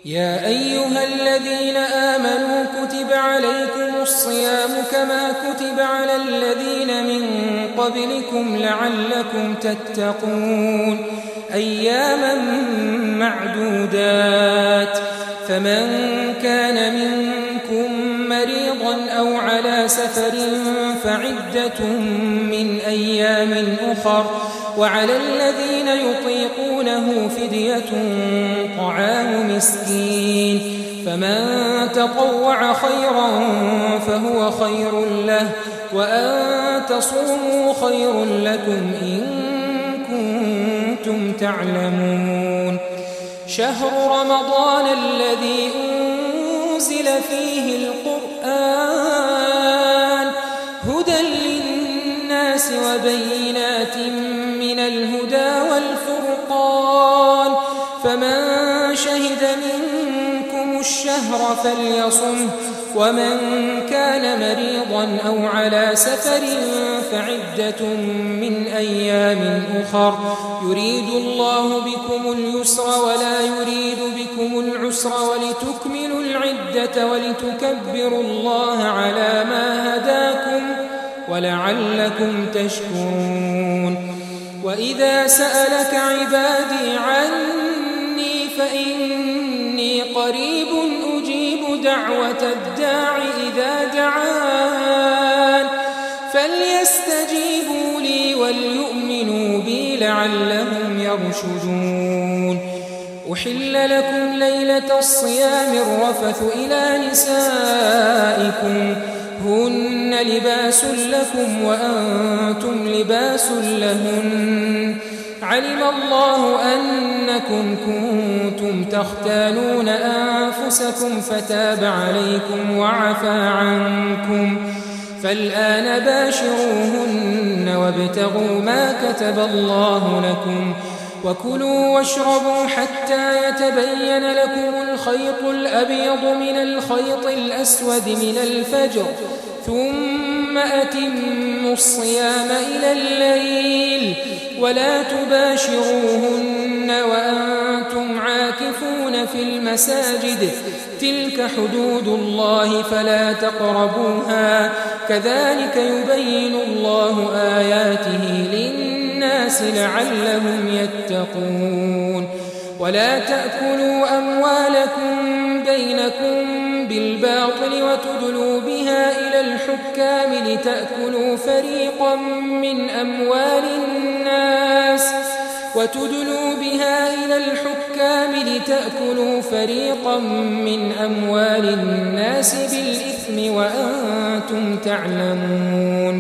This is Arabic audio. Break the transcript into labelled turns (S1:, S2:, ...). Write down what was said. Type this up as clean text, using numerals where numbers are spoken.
S1: يا أيها الذين آمنوا كتب عليكم الصيام كما كتب على الذين من قبلكم لعلكم تتقون أياما معدودات فمن كان منكم مريضا أو على سفر فعدة من أيام أخر وعلى الذين يطيقونه فدية طعام مسكين فمن تطوع خيرا فهو خير له وأن تصوموا خير لكم إن كنتم تعلمون شهر رمضان الذي أنزل فيه القرآن هدى للناس وبينات من الهدى والفرقان فمن شهد منكم الشهر فليصمه ومن كان مريضا أو على سفر فعدة من أيام أخر يريد الله بكم اليسر ولا يريد بكم العسر ولتكملوا العدة ولتكبروا الله على ما هداكم ولعلكم تشكرون وإذا سألك عبادي عني فإني قريب أجيب دعوة الداع إذا دعان فليستجيبوا لي وليؤمنوا بي لعلهم يرشدون أحل لكم ليلة الصيام الرفث إلى نسائكم هن لباس لكم وأنتم لباس لهن علم الله أنكم كنتم تختانون أنفسكم فتاب عليكم وعفى عنكم فالآن باشروهن وابتغوا ما كتب الله لكم وكلوا واشربوا حتى يتبين لكم الخيط الأبيض من الخيط الأسود من الفجر ثم أتموا الصيام إلى الليل ولا تباشروهن وأنتم عاكفون في المساجد تلك حدود الله فلا تقربوها كذلك يبين الله آياته للناس لعلهم يتقون ولا تأكلوا أموالكم بينكم بالباطل وتدلوا بها إلى الحكام لتأكلوا فريقا من أموال الناس بالإثم وأنتم تعلمون